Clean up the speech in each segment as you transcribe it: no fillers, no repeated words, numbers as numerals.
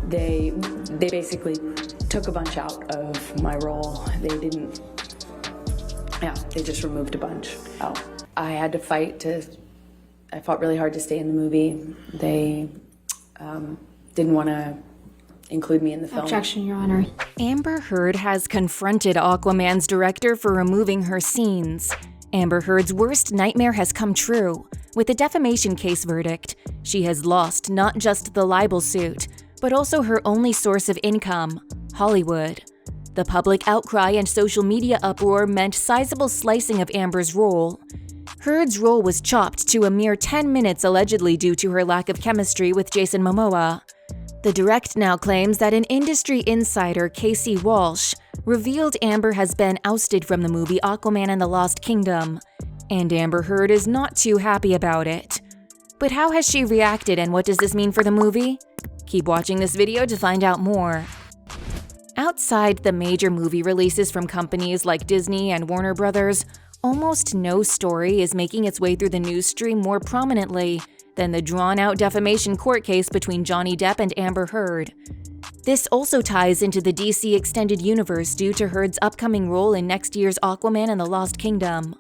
They basically took a bunch out of my role. They just removed a bunch out. I had to I fought really hard to stay in the movie. They didn't want to include me in the film. Objection, Your Honor. Amber Heard has confronted Aquaman's director for removing her scenes. Amber Heard's worst nightmare has come true. With the defamation case verdict, she has lost not just the libel suit, but also her only source of income, Hollywood. The public outcry and social media uproar meant sizable slicing of Amber's role. Heard's role was chopped to a mere 10 minutes allegedly due to her lack of chemistry with Jason Momoa. The Direct now claims that an industry insider, Casey Walsh, revealed Amber has been ousted from the movie Aquaman and the Lost Kingdom, and Amber Heard is not too happy about it. But how has she reacted, and what does this mean for the movie? Keep watching this video to find out more. Outside the major movie releases from companies like Disney and Warner Brothers, almost no story is making its way through the news stream more prominently than the drawn-out defamation court case between Johnny Depp and Amber Heard. This also ties into the DC Extended Universe due to Heard's upcoming role in next year's Aquaman and the Lost Kingdom.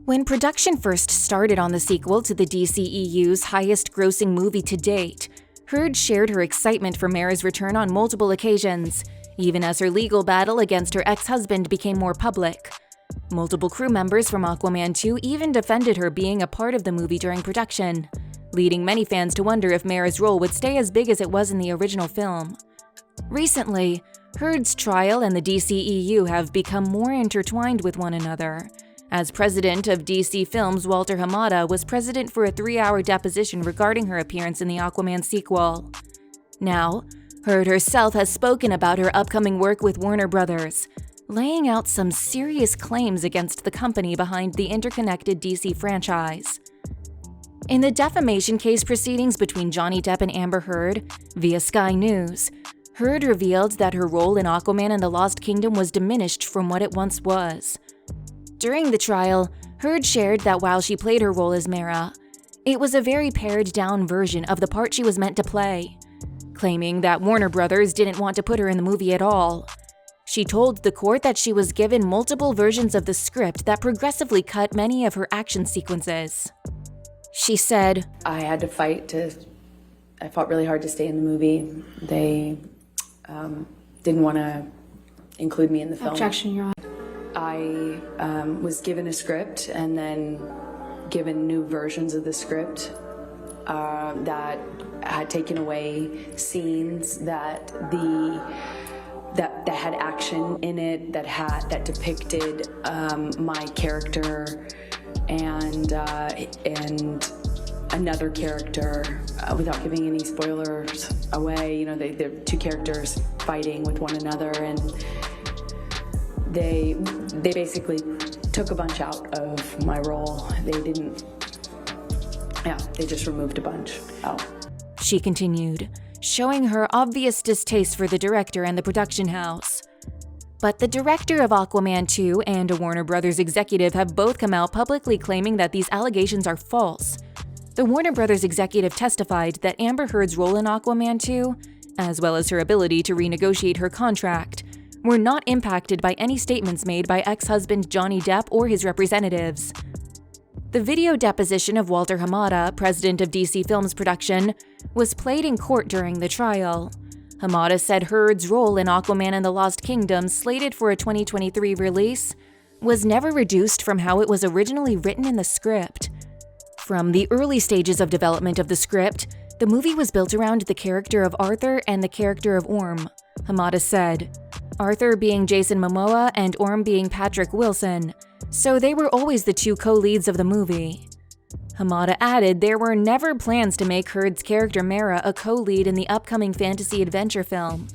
When production first started on the sequel to the DCEU's highest-grossing movie to date, Heard shared her excitement for Mera's return on multiple occasions, even as her legal battle against her ex-husband became more public. Multiple crew members from Aquaman 2 even defended her being a part of the movie during production, leading many fans to wonder if Mera's role would stay as big as it was in the original film. Recently, Heard's trial and the DCEU have become more intertwined with one another, as president of DC Films Walter Hamada was present for a 3-hour deposition regarding her appearance in the Aquaman sequel. Now, Heard herself has spoken about her upcoming work with Warner Brothers, laying out some serious claims against the company behind the interconnected DC franchise. In the defamation case proceedings between Johnny Depp and Amber Heard, via Sky News, Heard revealed that her role in Aquaman and the Lost Kingdom was diminished from what it once was. During the trial, Heard shared that while she played her role as Mera, it was a very pared-down version of the part she was meant to play, claiming that Warner Brothers didn't want to put her in the movie at all. She told the court that she was given multiple versions of the script that progressively cut many of her action sequences. She said, I fought really hard to stay in the movie. They didn't want to include me in the film. Objection, Your Honor. I was given a script and then given new versions of the script that had taken away scenes that had action in it, that depicted my character and another character, without giving any spoilers away. You know, they're two characters fighting with one another, and they basically took a bunch out of my role. They just removed a bunch out. She continued, showing her obvious distaste for the director and the production house. But the director of Aquaman 2 and a Warner Brothers executive have both come out publicly claiming that these allegations are false. The Warner Brothers executive testified that Amber Heard's role in Aquaman 2, as well as her ability to renegotiate her contract, were not impacted by any statements made by ex-husband Johnny Depp or his representatives. The video deposition of Walter Hamada, president of DC Films production, was played in court during the trial. Hamada said Heard's role in Aquaman and the Lost Kingdom, slated for a 2023 release, was never reduced from how it was originally written in the script. From the early stages of development of the script, the movie was built around the character of Arthur and the character of Orm, Hamada said. Arthur being Jason Momoa and Orm being Patrick Wilson, so they were always the two co-leads of the movie. Hamada added there were never plans to make Heard's character Mera a co-lead in the upcoming fantasy adventure film,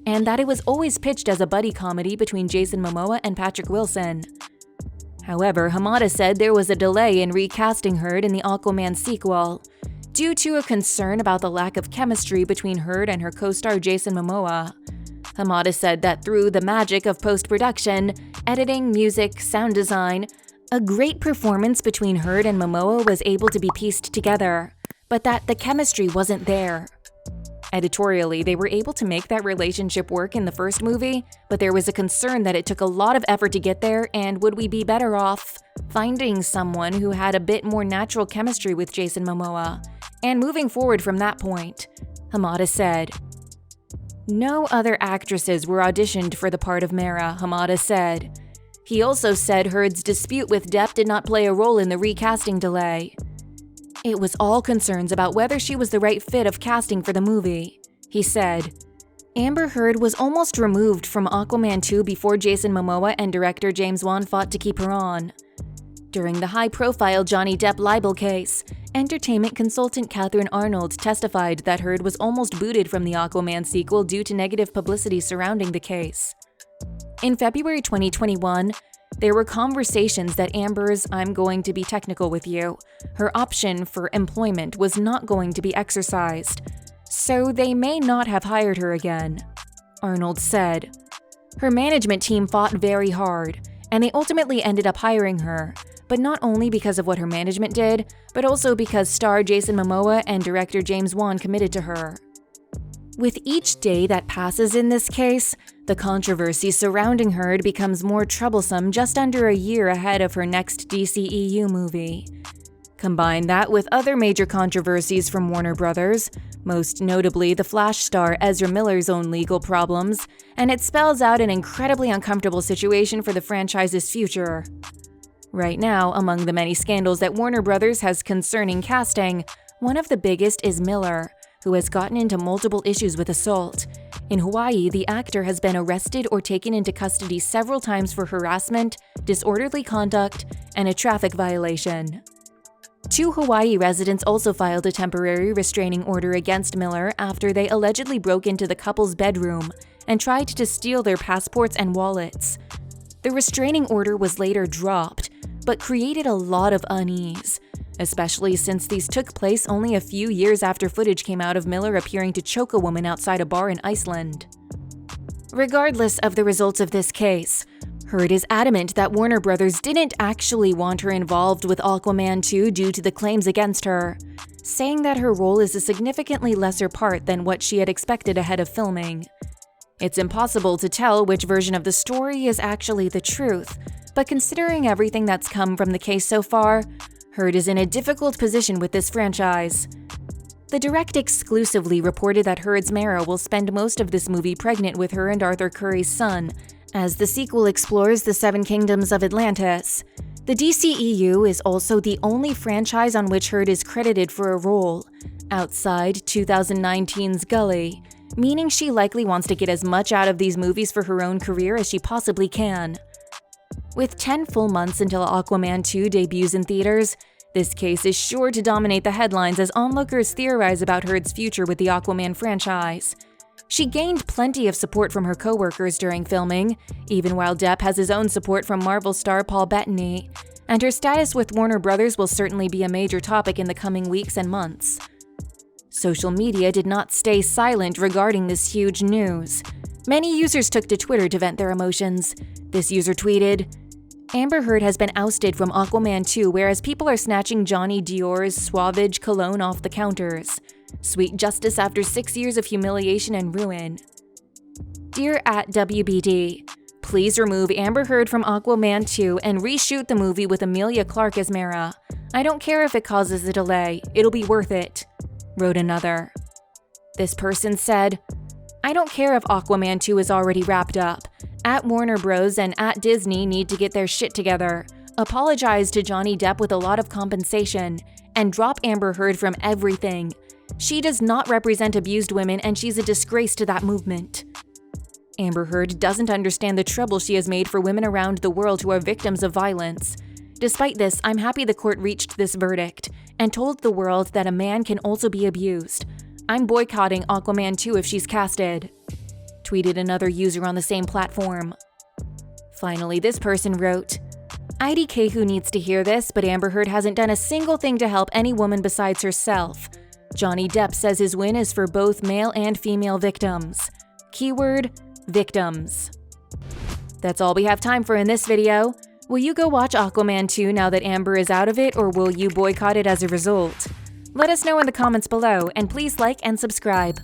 and that it was always pitched as a buddy comedy between Jason Momoa and Patrick Wilson. However, Hamada said there was a delay in recasting Heard in the Aquaman sequel, due to a concern about the lack of chemistry between Heard and her co-star Jason Momoa. Hamada said that through the magic of post-production, editing, music, sound design, a great performance between Heard and Momoa was able to be pieced together, but that the chemistry wasn't there. Editorially, they were able to make that relationship work in the first movie, but there was a concern that it took a lot of effort to get there, and would we be better off finding someone who had a bit more natural chemistry with Jason Momoa, and moving forward from that point, Hamada said. No other actresses were auditioned for the part of Mera, Hamada said. He also said Heard's dispute with Depp did not play a role in the recasting delay. It was all concerns about whether she was the right fit of casting for the movie, he said. Amber Heard was almost removed from Aquaman 2 before Jason Momoa and director James Wan fought to keep her on. During the high-profile Johnny Depp libel case, entertainment consultant Catherine Arnold testified that Heard was almost booted from the Aquaman sequel due to negative publicity surrounding the case. In February 2021, there were conversations that Amber's "I'm going to be technical with you" her option for employment was not going to be exercised, so they may not have hired her again, Arnold said. Her management team fought very hard, and they ultimately ended up hiring her, but not only because of what her management did, but also because star Jason Momoa and director James Wan committed to her. With each day that passes in this case, the controversy surrounding Heard becomes more troublesome just under a year ahead of her next DCEU movie. Combine that with other major controversies from Warner Brothers, most notably the Flash star Ezra Miller's own legal problems, and it spells out an incredibly uncomfortable situation for the franchise's future. Right now, among the many scandals that Warner Brothers has concerning casting, one of the biggest is Miller, who has gotten into multiple issues with assault. In Hawaii, the actor has been arrested or taken into custody several times for harassment, disorderly conduct, and a traffic violation. 2 Hawaii residents also filed a temporary restraining order against Miller after they allegedly broke into the couple's bedroom and tried to steal their passports and wallets. The restraining order was later dropped, but created a lot of unease, especially since these took place only a few years after footage came out of Miller appearing to choke a woman outside a bar in Iceland. Regardless of the results of this case, Heard is adamant that Warner Brothers didn't actually want her involved with Aquaman 2 due to the claims against her, saying that her role is a significantly lesser part than what she had expected ahead of filming. It's impossible to tell which version of the story is actually the truth, but considering everything that's come from the case so far, Heard is in a difficult position with this franchise. The Direct exclusively reported that Heard's Mera will spend most of this movie pregnant with her and Arthur Curry's son, as the sequel explores the 7 kingdoms of Atlantis. The DCEU is also the only franchise on which Heard is credited for a role, outside 2019's Gully, meaning she likely wants to get as much out of these movies for her own career as she possibly can. With 10 full months until Aquaman 2 debuts in theaters, this case is sure to dominate the headlines as onlookers theorize about Heard's future with the Aquaman franchise. She gained plenty of support from her co-workers during filming, even while Depp has his own support from Marvel star Paul Bettany, and her status with Warner Brothers will certainly be a major topic in the coming weeks and months. Social media did not stay silent regarding this huge news. Many users took to Twitter to vent their emotions. This user tweeted, "Amber Heard has been ousted from Aquaman 2, whereas people are snatching Johnny Dior's Suavage cologne off the counters. Sweet justice after 6 years of humiliation and ruin." Dear @WBD, please remove Amber Heard from Aquaman 2 and reshoot the movie with Emilia Clarke as Mera. I don't care if it causes a delay, it'll be worth it, wrote another. This person said, "I don't care if Aquaman 2 is already wrapped up. Warner Bros. And Disney need to get their shit together, apologize to Johnny Depp with a lot of compensation, and drop Amber Heard from everything. She does not represent abused women and she's a disgrace to that movement." Amber Heard doesn't understand the trouble she has made for women around the world who are victims of violence. Despite this, I'm happy the court reached this verdict and told the world that a man can also be abused. I'm boycotting Aquaman 2 if she's casted, tweeted another user on the same platform. Finally, this person wrote, "IDK who needs to hear this, but Amber Heard hasn't done a single thing to help any woman besides herself. Johnny Depp says his win is for both male and female victims. Keyword, victims." That's all we have time for in this video. Will you go watch Aquaman 2 now that Amber is out of it, or will you boycott it as a result? Let us know in the comments below, and please like and subscribe.